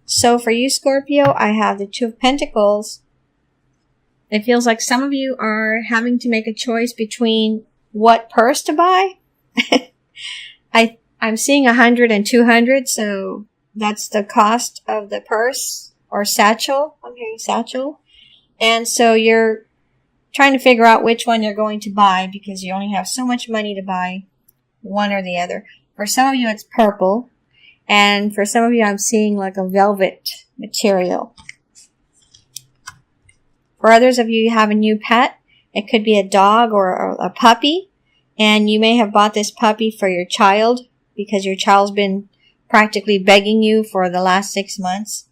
So for you, Scorpio, I have the Two of Pentacles. It feels like some of you are having to make a choice between what purse to buy. I'm seeing 100 and 200, so that's the cost of the purse or satchel. I'm hearing satchel. And so you're trying to figure out which one you're going to buy because you only have so much money to buy one or the other. For some of you, it's purple. And for some of you, I'm seeing like a velvet material. For others of you, you have a new pet. It could be a dog or a puppy. And you may have bought this puppy for your child because your child's been practically begging you for the last 6 months.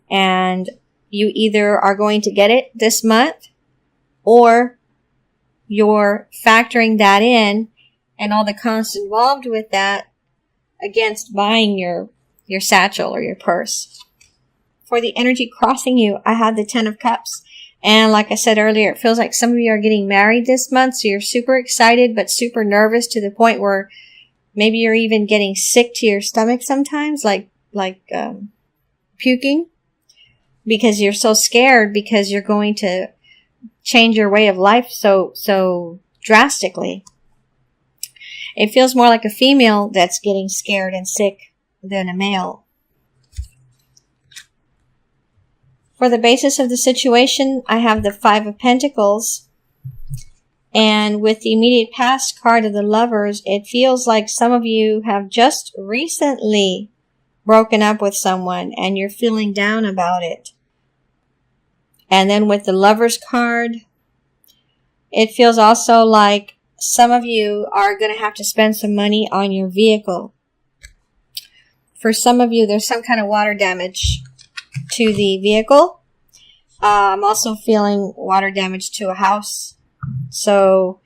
And you either are going to get it this month or you're factoring that in and all the costs involved with that against buying your satchel or your purse. For the energy crossing you, I have the 10 of Cups. And like I said earlier, it feels like some of you are getting married this month, so you're super excited but super nervous to the point where maybe you're even getting sick to your stomach sometimes, like puking, because you're so scared because you're going to change your way of life so drastically. It feels more like a female that's getting scared and sick than a male. For the basis of the situation, I have the 5 of Pentacles. And with the immediate past card of the Lovers, it feels like some of you have just recently broken up with someone and you're feeling down about it. And then with the Lovers card, it feels also like some of you are going to have to spend some money on your vehicle. For some of you, there's some kind of water damage to the vehicle. I'm also feeling water damage to a house. So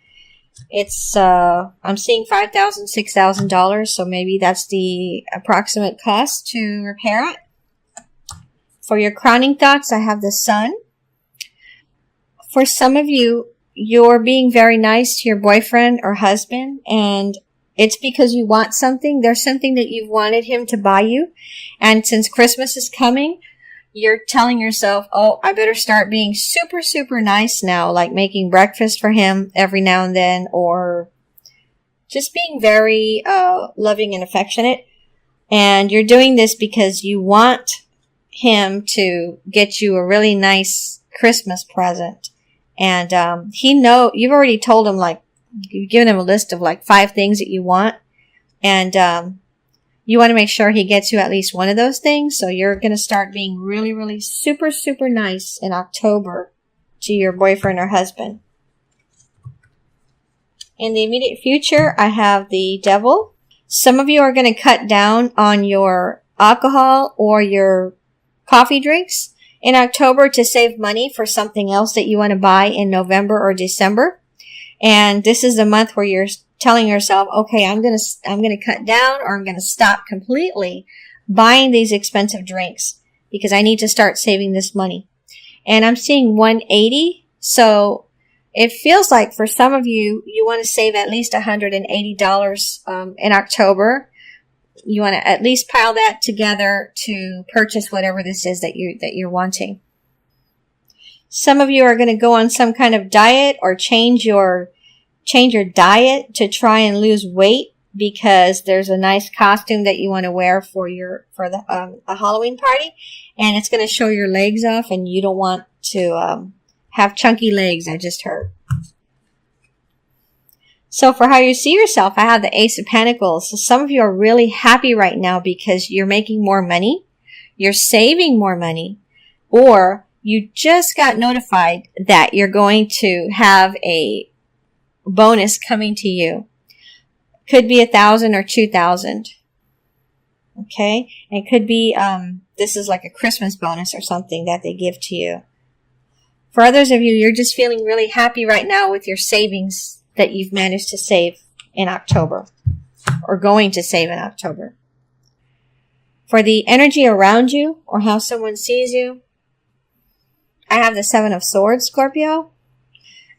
it's, I'm seeing $5,000, $6,000. So maybe that's the approximate cost to repair it. For your crowning thoughts, I have the Sun. For some of you, you're being very nice to your boyfriend or husband, and it's because you want something. There's something that you've wanted him to buy you. And since Christmas is coming, you're telling yourself, oh, I better start being super, super nice now, like making breakfast for him every now and then, or just being very loving and affectionate. And you're doing this because you want him to get you a really nice Christmas present. And you've already told him, like, you've given him a list of like 5 things that you want. And you want to make sure he gets you at least one of those things. So you're going to start being really, really super, super nice in October to your boyfriend or husband. In the immediate future, I have the Devil. Some of you are going to cut down on your alcohol or your coffee drinks in October to save money for something else that you want to buy in November or December. And this is the month where you're telling yourself, okay, I'm going to cut down, or I'm going to stop completely buying these expensive drinks because I need to start saving this money. And I'm seeing 180. So it feels like for some of you, you want to save at least $180 in October. You want to at least pile that together to purchase whatever this is that you're wanting. Some of you are going to go on some kind of diet or change your diet to try and lose weight because there's a nice costume that you want to wear for a Halloween party, and it's going to show your legs off, and you don't want to have chunky legs, I just heard. So for how you see yourself, I have the Ace of Pentacles. So some of you are really happy right now because you're making more money, you're saving more money, or you just got notified that you're going to have a bonus coming to you. Could be 1,000 or 2,000. Okay? And it could be, this is like a Christmas bonus or something that they give to you. For others of you, you're just feeling really happy right now with your savings that you've managed to save in October, or going to save in October. For the energy around you, or how someone sees you, I have the 7 of Swords, Scorpio.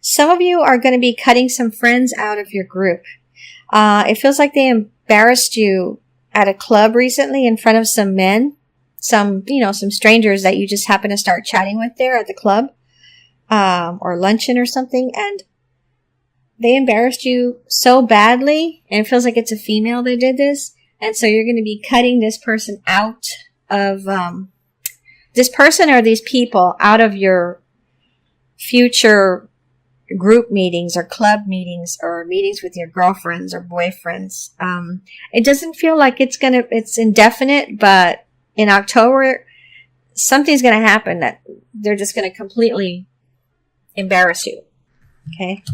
Some of you are going to be cutting some friends out of your group. It feels like they embarrassed you at a club recently in front of some men. some strangers that you just happen to start chatting with there at the club, or luncheon or something, and they embarrassed you so badly, and it feels like it's a female that did this, and so you're going to be cutting this person out of, this person or these people out of your future group meetings or club meetings or meetings with your girlfriends or boyfriends. It doesn't feel like it's indefinite, but in October, something's going to happen that they're just going to completely embarrass you. Okay.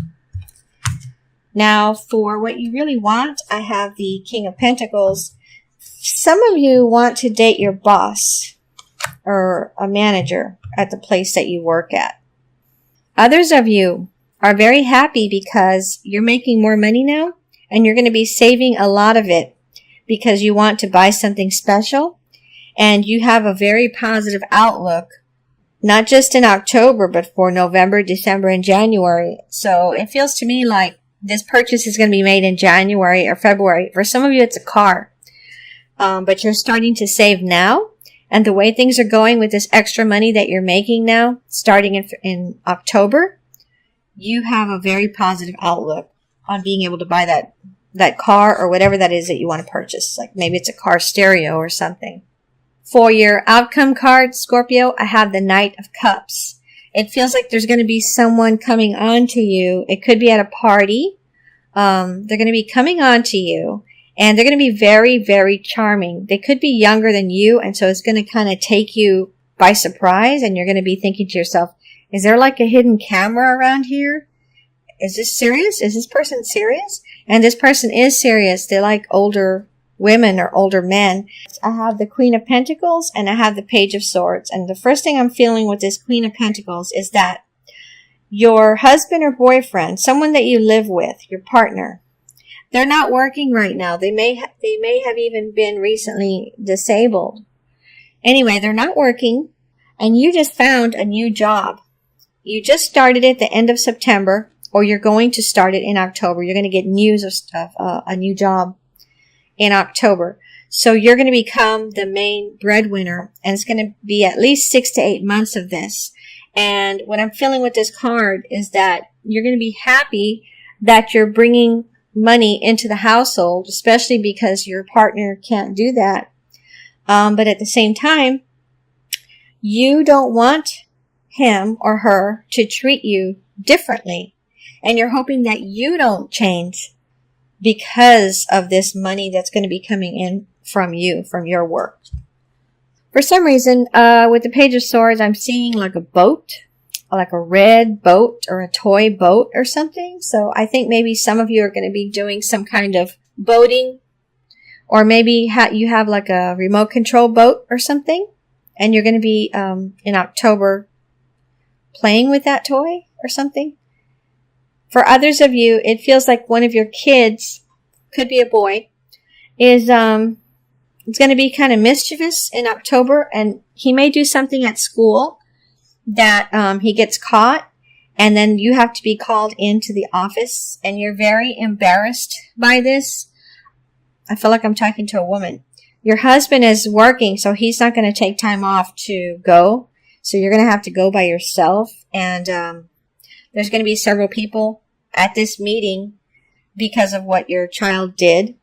Now, for what you really want, I have the King of Pentacles. Some of you want to date your boss or a manager at the place that you work at. Others of you are very happy because you're making more money now, and you're going to be saving a lot of it because you want to buy something special, and you have a very positive outlook, not just in October, but for November, December, and January. So it feels to me like this purchase is going to be made in January or February. For some of you, it's a car. But you're starting to save now. And the way things are going with this extra money that you're making now, starting in October, you have a very positive outlook on being able to buy that car or whatever that is that you want to purchase. Like maybe it's a car stereo or something. For your outcome card, Scorpio, I have the Knight of Cups. It feels like there's going to be someone coming on to you. It could be at a party. They're going to be coming on to you, and they're going to be very, very charming. They could be younger than you, and so it's going to kind of take you by surprise, and you're going to be thinking to yourself, is there like a hidden camera around here? Is this serious? Is this person serious? And this person is serious. They like older women or older men. I have the Queen of Pentacles and I have the Page of Swords. And the first thing I'm feeling with this Queen of Pentacles is that your husband or boyfriend, someone that you live with, your partner, they're not working right now. They may have even been recently disabled. Anyway, they're not working, and you just found a new job. You just started it at the end of September, or you're going to start it in October. You're going to get news of stuff, a new job in October. So you're going to become the main breadwinner, and it's going to be at least 6 to 8 months of this. And what I'm feeling with this card is that you're going to be happy that you're bringing money into the household, especially because your partner can't do that. But at the same time, you don't want him or her to treat you differently. And you're hoping that you don't change because of this money that's going to be coming in from you, from your work. For some reason, with the Page of Swords, I'm seeing like a boat, like a red boat or a toy boat or something. So I think maybe some of you are going to be doing some kind of boating, or maybe you have like a remote control boat or something, and you're going to be in October playing with that toy or something. For others of you, it feels like one of your kids, could be a boy, is it's going to be kind of mischievous in October, and he may do something at school that he gets caught, and then you have to be called into the office, and you're very embarrassed by this. I feel like I'm talking to a woman. Your husband is working, so he's not going to take time off to go, so you're going to have to go by yourself, and there's going to be several people at this meeting because of what your child did.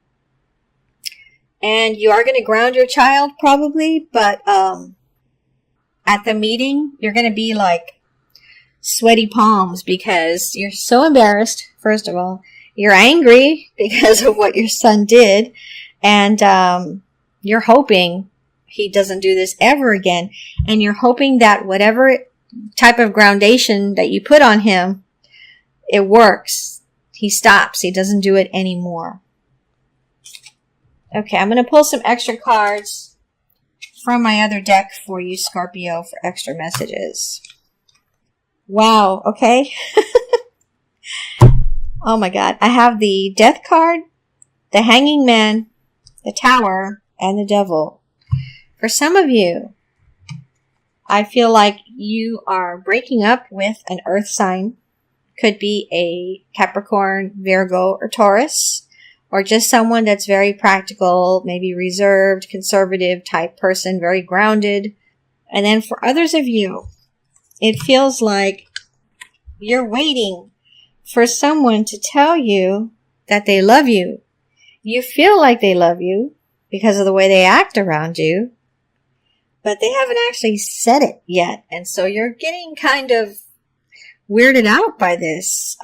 And you are going to ground your child probably, but at the meeting, you're going to be like sweaty palms because you're so embarrassed, first of all. You're angry because of what your son did, and you're hoping he doesn't do this ever again. And you're hoping that whatever type of groundation that you put on him, it works. He stops. He doesn't do it anymore. Okay, I'm going to pull some extra cards from my other deck for you, Scorpio, for extra messages. Wow, okay. Oh my God. I have the Death card, the Hanging Man, the Tower, and the Devil. For some of you, I feel like you are breaking up with an earth sign. Could be a Capricorn, Virgo, or Taurus. or just someone that's very practical, maybe reserved, conservative type person, very grounded. And then for others of you, it feels like you're waiting for someone to tell you that they love you. You feel like they love you because of the way they act around you, but they haven't actually said it yet. And so you're getting kind of weirded out by this.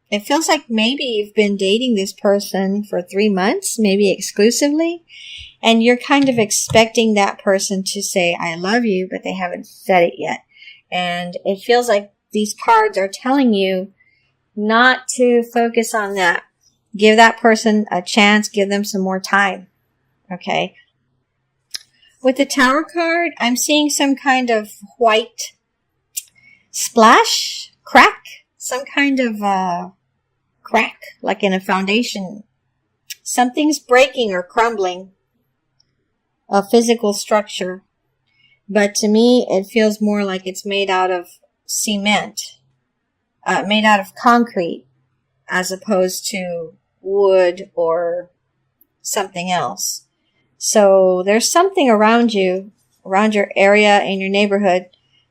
It feels like maybe you've been dating this person for 3 months, maybe exclusively, and you're kind of expecting that person to say, I love you, but they haven't said it yet. And it feels like these cards are telling you not to focus on that. Give that person a chance. Give them some more time. Okay. With the Tower card, I'm seeing some kind of white splash, crack, some kind of crack, like in a foundation. Something's breaking or crumbling, a physical structure. But to me, it feels more like it's made out of cement, made out of concrete, as opposed to wood or something else. So there's something around you, around your area, in your neighborhood.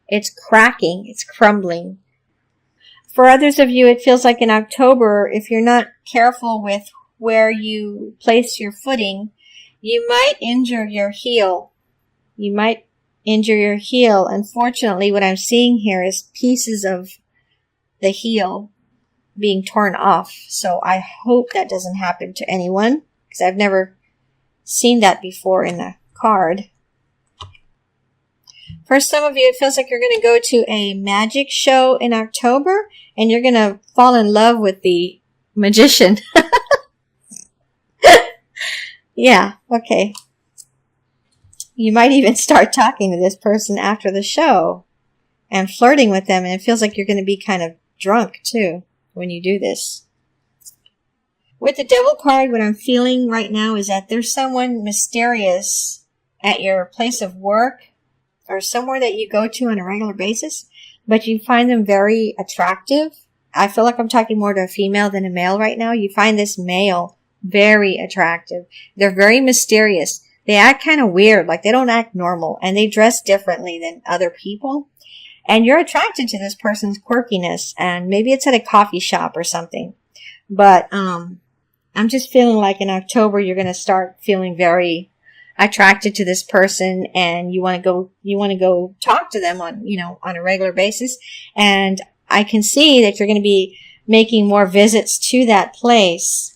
It's cracking, it's crumbling. For others of you, it feels like in October, if you're not careful with where you place your footing, you might injure your heel. You might injure your heel. Unfortunately, what I'm seeing here is pieces of the heel being torn off. So I hope that doesn't happen to anyone, because I've never seen that before in a card. For some of you, it feels like you're going to go to a magic show in October, and you're going to fall in love with the magician. Yeah, okay. You might even start talking to this person after the show and flirting with them, and it feels like you're going to be kind of drunk, too, when you do this. With the Devil card, what I'm feeling right now is that there's someone mysterious at your place of work or somewhere that you go to on a regular basis, but you find them very attractive. I feel like I'm talking more to a female than a male right now. You find this male very attractive. They're very mysterious. They act kind of weird, like they don't act normal, and they dress differently than other people. And you're attracted to this person's quirkiness, and maybe it's at a coffee shop or something. But I'm just feeling like in October you're going to start feeling very attracted to this person, and you want to go talk to them on a regular basis. And I can see that you're going to be making more visits to that place